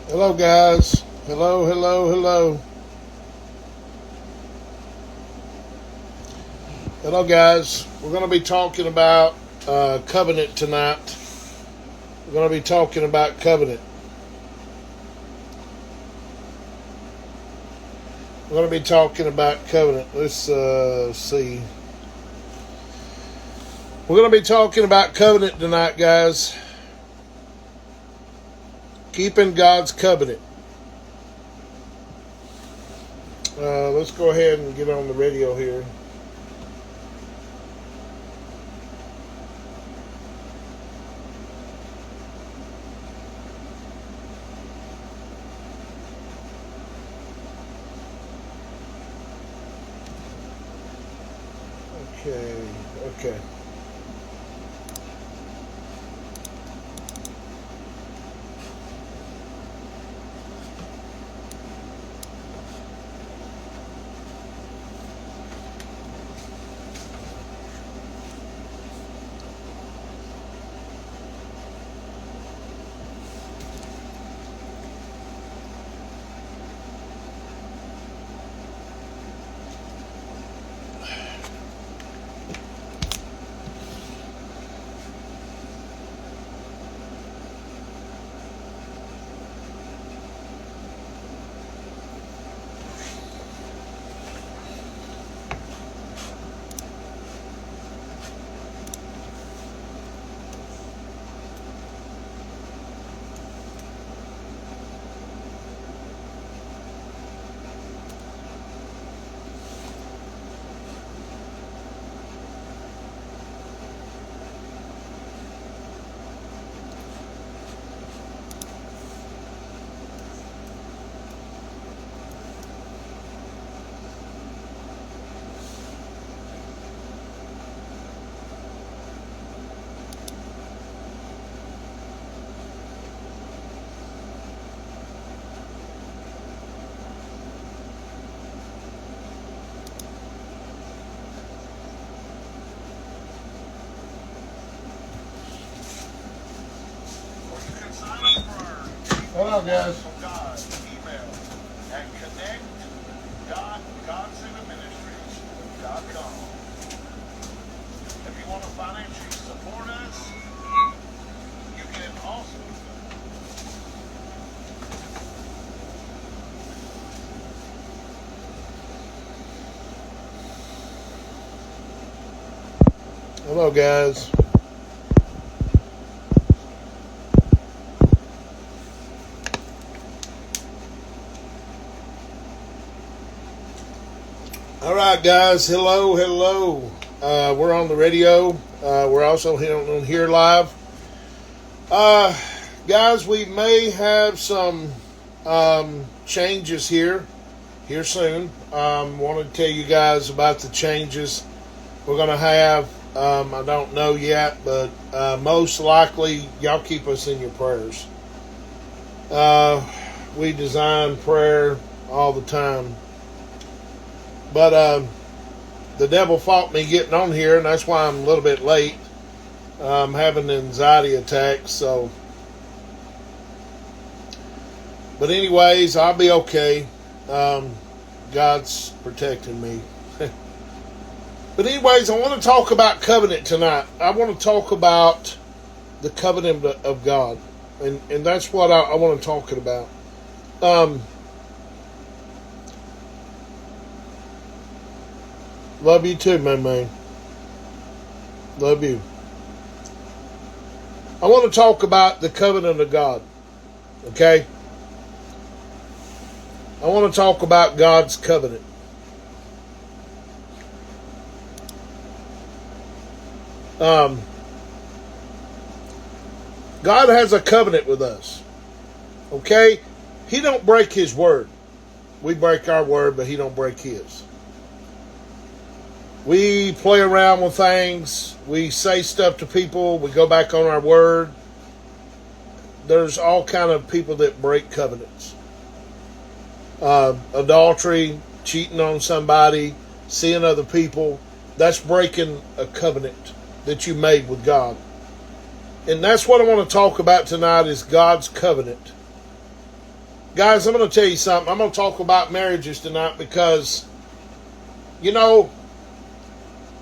Hello, guys. Hello, hello, hello. Hello, guys. We're going to be talking about covenant tonight. We're going to be talking about covenant. We're going to be talking about covenant. Let's see. We're going to be talking about covenant tonight, guys. Keeping God's covenant. Let's go ahead and get on the radio here. Okay. Hello, guys. God, email at connect.godcenterministries.com. If you want to financially support us, you can also. Hello, guys. All right, guys. Hello, hello. We're on the radio. We're also here live. Guys, we may have some changes here soon. Want to tell you guys about the changes we're going to have. I don't know yet, but most likely y'all keep us in your prayers. We design prayer all the time. But the devil fought me getting on here, and that's why I'm a little bit late. I'm having anxiety attacks, so. But anyways, I'll be okay. God's protecting me. But anyways, I want to talk about covenant tonight. I want to talk about the covenant of God. And that's what I want to talk about. Love you too, my man. Love you. I want to talk about the covenant of God. Okay? I want to talk about God's covenant. God has a covenant with us. Okay? He don't break his word. We break our word, but he don't break his. We play around with things. We say stuff to people. We go back on our word. There's all kind of people that break covenants. Adultery, cheating on somebody, seeing other people. That's breaking a covenant that you made with God. And that's what I want to talk about tonight is God's covenant. Guys, I'm going to tell you something. I'm going to talk about marriages tonight because, you know,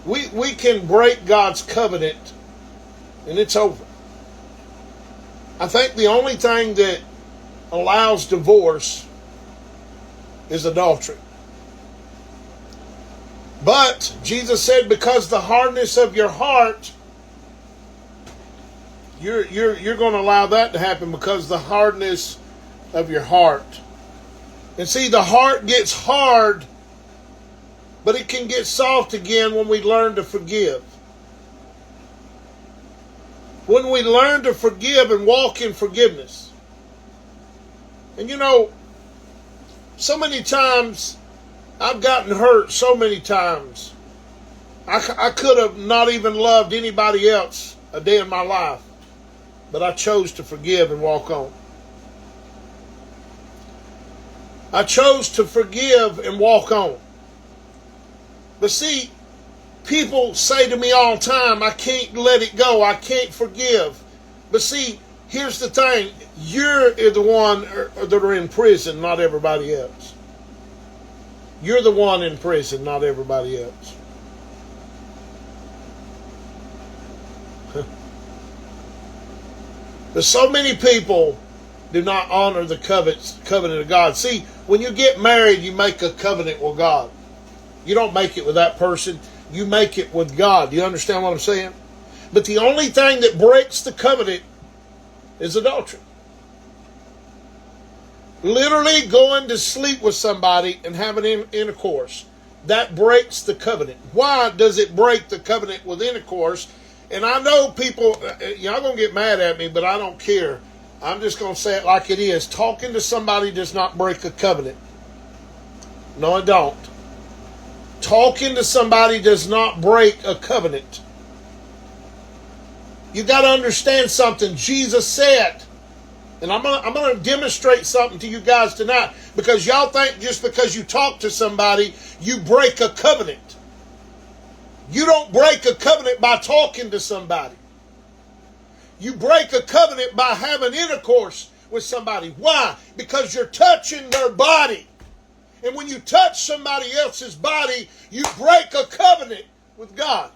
we can break God's covenant and it's over. I think the only thing that allows divorce is adultery. But Jesus said, because the hardness of your heart, you're going to allow that to happen because the hardness of your heart. And see, the heart gets hard, but it can get soft again when we learn to forgive. When we learn to forgive and walk in forgiveness. And you know, so many times I've gotten hurt so many times. I could have not even loved anybody else a day in my life, but I chose to forgive and walk on. I chose to forgive and walk on. But see, people say to me all the time, I can't let it go. I can't forgive. But see, here's the thing. You're the one that are in prison, not everybody else. You're the one in prison, not everybody else. But so many people do not honor the covenant of God. See, when you get married, you make a covenant with God. You don't make it with that person. You make it with God. Do you understand what I'm saying? But the only thing that breaks the covenant is adultery. Literally going to sleep with somebody and having intercourse. That breaks the covenant. Why does it break the covenant with intercourse? And I know people, y'all going to get mad at me, but I don't care. I'm just going to say it like it is. Talking to somebody does not break a covenant. No, it don't. Talking to somebody does not break a covenant. You got to understand something. Jesus said, and I'm going to demonstrate something to you guys tonight, because y'all think just because you talk to somebody, you break a covenant. You don't break a covenant by talking to somebody. You break a covenant by having intercourse with somebody. Why? Because you're touching their body. And when you touch somebody else's body, you break a covenant with God.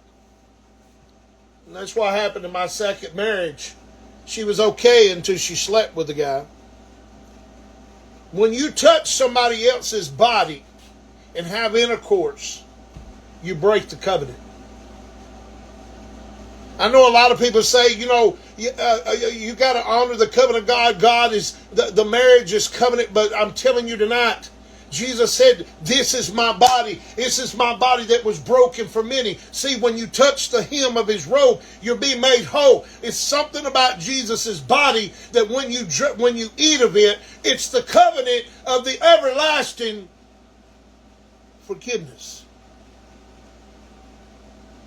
And that's what happened in my second marriage. She was okay until she slept with the guy. When you touch somebody else's body and have intercourse, you break the covenant. I know a lot of people say, you know, you got to honor the covenant of God. God is, the marriage is covenant, but I'm telling you tonight, Jesus said, this is my body. This is my body that was broken for many. See, when you touch the hem of his robe, you're being made whole. It's something about Jesus' body that when you eat of it, it's the covenant of the everlasting forgiveness.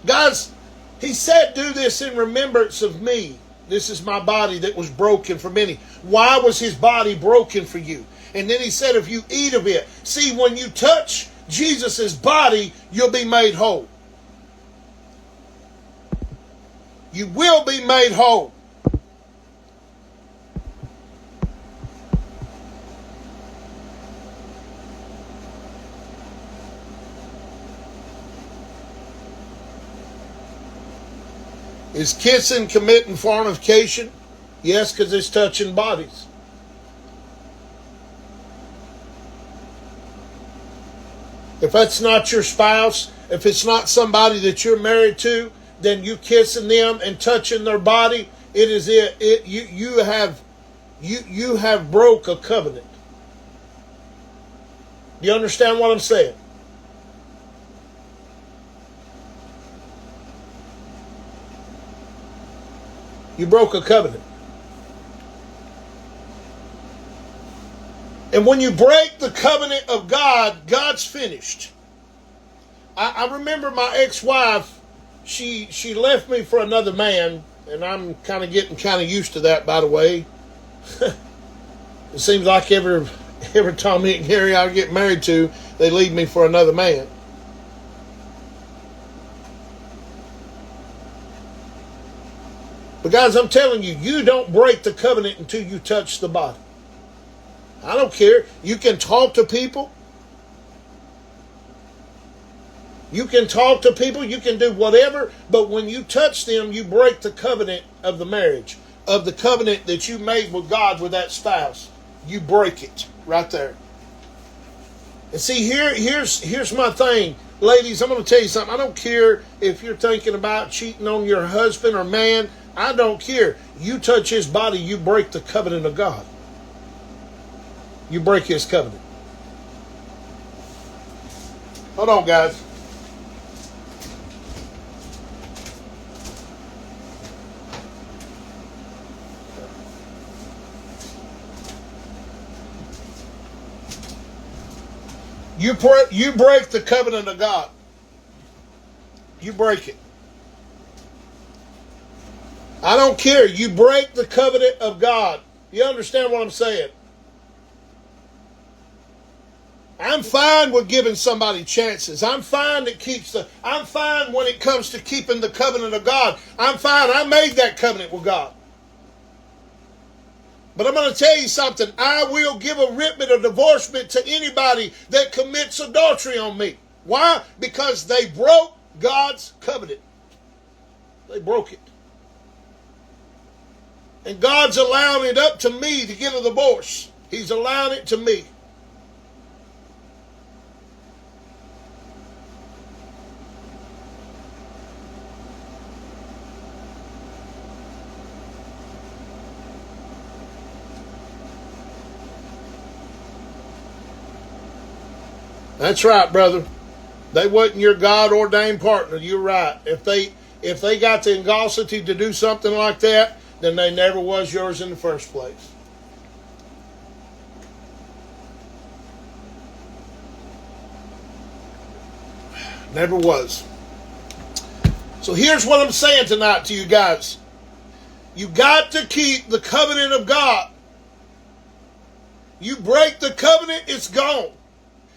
Guys, he said, do this in remembrance of me. This is my body that was broken for many. Why was his body broken for you? And then he said, if you eat of it. See, when you touch Jesus' body, you'll be made whole. You will be made whole. Is kissing committing fornication? Yes, because it's touching bodies. If that's not your spouse, if it's not somebody that you're married to, then you kissing them and touching their body, it is it. You have broke a covenant. Do you understand what I'm saying? You broke a covenant. And when you break the covenant of God, God's finished. I remember my ex-wife, she left me for another man, and I'm kind of getting used to that, by the way. It seems like every time me and Gary I get married to, they leave me for another man. But guys, I'm telling you, you don't break the covenant until you touch the body. I don't care. You can talk to people. You can talk to people. You can do whatever. But when you touch them, you break the covenant of the marriage, of the covenant that you made with God with that spouse. You break it right there. And see, here's my thing. Ladies, I'm going to tell you something. I don't care if you're thinking about cheating on your husband or man. I don't care. You touch his body, you break the covenant of God. You break his covenant. Hold on, guys. You break the covenant of God. You break it. I don't care. You break the covenant of God. You understand what I'm saying? I'm fine with giving somebody chances. I'm fine when it comes to keeping the covenant of God. I'm fine. I made that covenant with God. But I'm going to tell you something. I will give a writ of divorcement to anybody that commits adultery on me. Why? Because they broke God's covenant. They broke it. And God's allowing it up to me to get a divorce. He's allowing it to me. That's right, brother. They wasn't your God-ordained partner. You're right. If they got the ingosity to do something like that, then they never was yours in the first place. Never was. So here's what I'm saying tonight to you guys. You got to keep the covenant of God. You break the covenant, it's gone.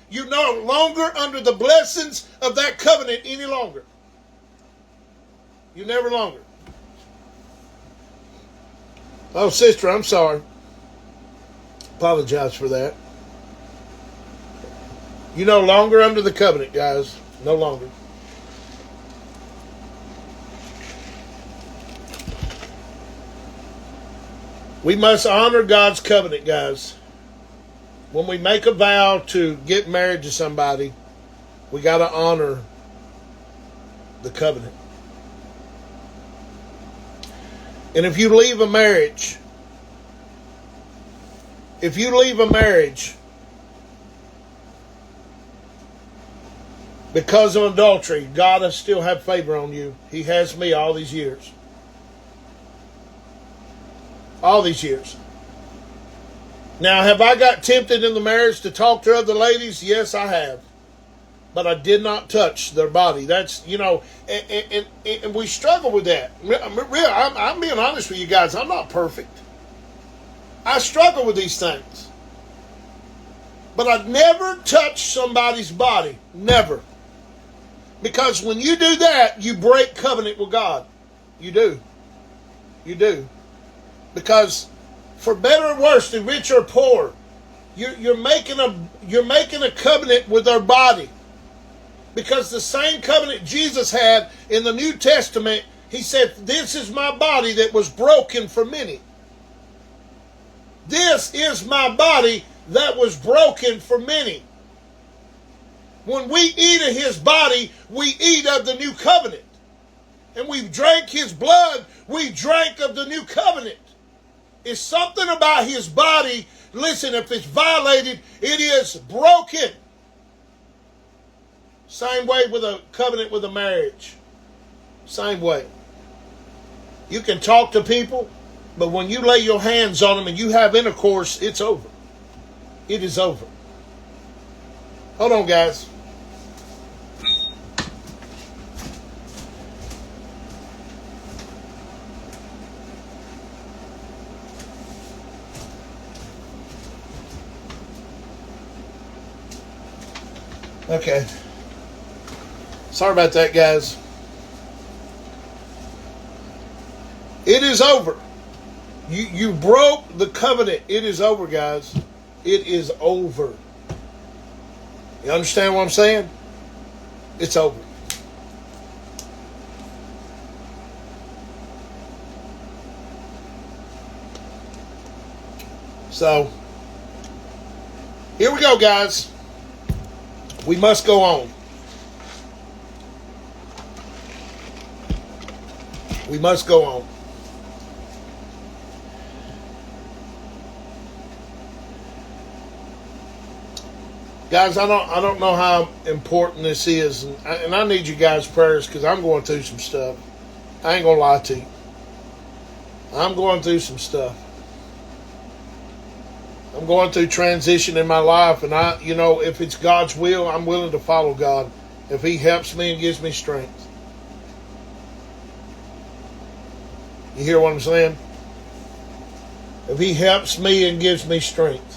You're no longer under the blessings of that covenant any longer. You never longer. Oh, sister, I'm sorry. Apologize for that. You're no longer under the covenant, guys. No longer. We must honor God's covenant, guys. When we make a vow to get married to somebody, we got to honor the covenant. And if you leave a marriage, because of adultery, God has still had favor on you. He has me all these years. All these years. Now, have I got tempted in the marriage to talk to other ladies? Yes, I have. But I did not touch their body. That's, and we struggle with that. I'm being honest with you guys. I'm not perfect. I struggle with these things. But I've never touched somebody's body. Never. Because when you do that, you break covenant with God. You do. You do. Because for better or worse, the rich or poor, you're making a covenant with their body. Because the same covenant Jesus had in the New Testament, he said, "This is my body that was broken for many." This is my body that was broken for many. When we eat of his body, we eat of the new covenant. And we drank his blood, we drank of the new covenant. It's something about his body. Listen, if it's violated, it is broken. Same way with a covenant with a marriage. Same way. You can talk to people, but when you lay your hands on them and you have intercourse, it's over. It is over. Hold on, guys. Okay. Sorry about that, guys. It is over. You broke the covenant. It is over, guys. It is over. You understand what I'm saying? It's over. So, here we go, guys. We must go on. We must go on. Guys, I don't know how important this is, and I need you guys' prayers because I'm going through some stuff. I ain't gonna lie to you. I'm going through some stuff. I'm going through transition in my life, and if it's God's will, I'm willing to follow God. If He helps me and gives me strength. You hear what I'm saying? If He helps me and gives me strength.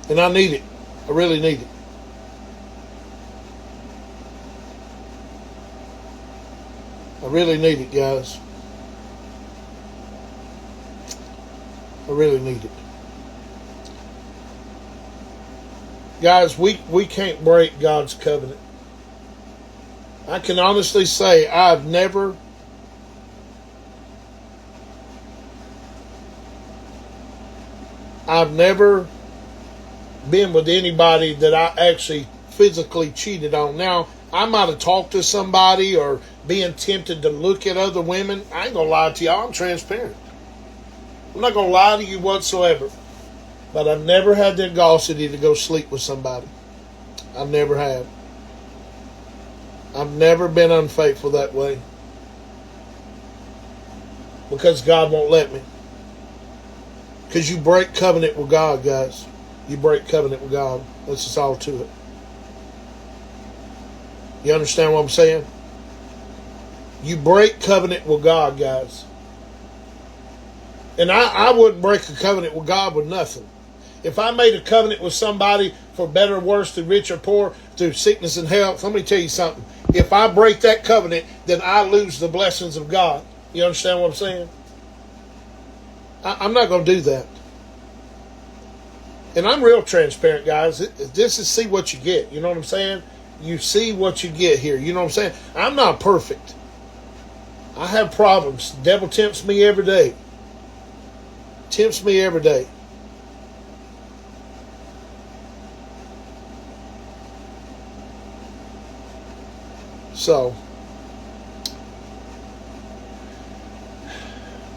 And I need it. I really need it. I really need it, guys. I really need it. Guys, we can't break God's covenant. I can honestly say I've never been with anybody that I actually physically cheated on. Now, I might have talked to somebody or being tempted to look at other women. I ain't gonna lie to y'all. I'm transparent. I'm not gonna lie to you whatsoever. But I've never had the audacity to go sleep with somebody. I never have. I've never been unfaithful that way. Because God won't let me. Because you break covenant with God, guys. You break covenant with God. That's just all to it. You understand what I'm saying? You break covenant with God, guys. And I wouldn't break a covenant with God with nothing. If I made a covenant with somebody for better or worse, through rich or poor, through sickness and health, let me tell you something. If I break that covenant, then I lose the blessings of God. You understand what I'm saying? I'm not going to do that. And I'm real transparent, guys. This is see what you get. You know what I'm saying? You see what you get here. You know what I'm saying? I'm not perfect. I have problems. The devil tempts me every day. Tempts me every day. So,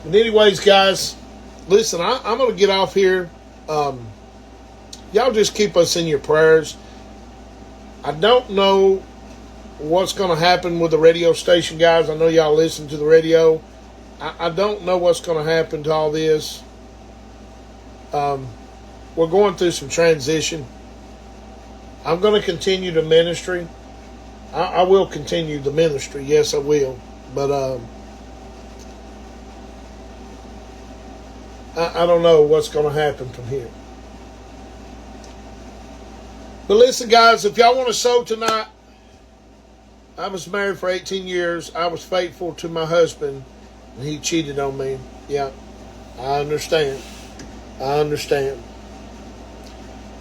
but anyways, guys, listen, I'm going to get off here. Y'all just keep us in your prayers. I don't know what's going to happen with the radio station, guys. I know y'all listen to the radio. I don't know what's going to happen to all this. We're going through some transition. I'm going to continue the ministry. I will continue the ministry. Yes, I will. But I don't know what's going to happen from here. But listen, guys, if y'all want to sow tonight, I was married for 18 years. I was faithful to my husband, and he cheated on me. Yeah, I understand. I understand.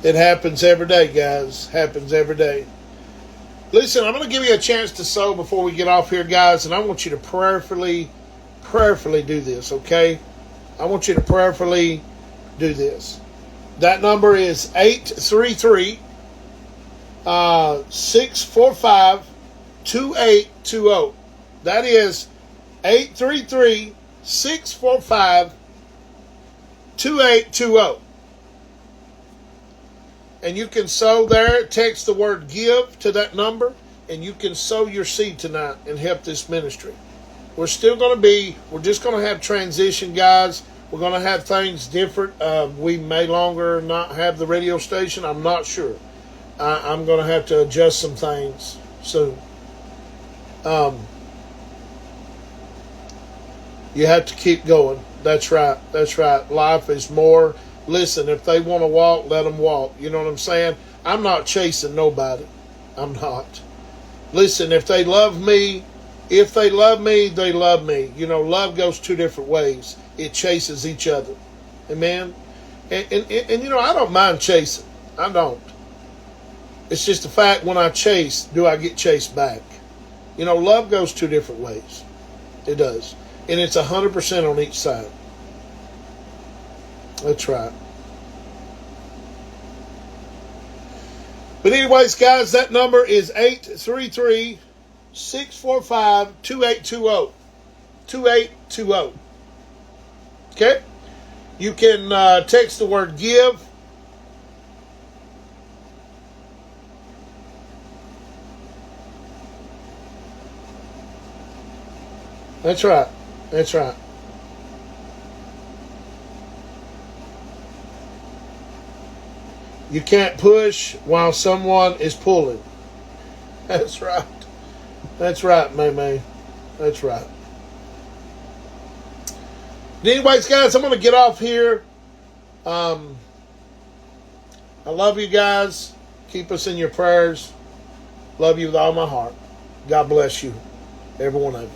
It happens every day, guys. Happens every day. Listen, I'm going to give you a chance to sow before we get off here, guys, and I want you to prayerfully do this, okay? I want you to prayerfully do this. That number is 833-645-2820. That is 833-645-2820. And you can sow there. Text the word give to that number, and you can sow your seed tonight and help this ministry. We're just going to have transition, guys. We're going to have things different. We may longer not have the radio station. I'm not sure. I'm going to have to adjust some things soon. You have to keep going. That's right. That's right. Life is more. Listen, if they want to walk, let them walk. You know what I'm saying? I'm not chasing nobody. I'm not. Listen, if they love me, they love me. You know, love goes two different ways. It chases each other. Amen? And you know, I don't mind chasing. I don't. It's just the fact when I chase, do I get chased back? You know, love goes two different ways. It does. And it's 100% on each side. That's right. But anyways, guys, that number is 833-645-2820. 2820. Okay? You can text the word give. That's right. That's right. You can't push while someone is pulling. That's right. That's right, May. That's right. But anyways, guys, I'm going to get off here. I love you guys. Keep us in your prayers. Love you with all my heart. God bless you, every one of you.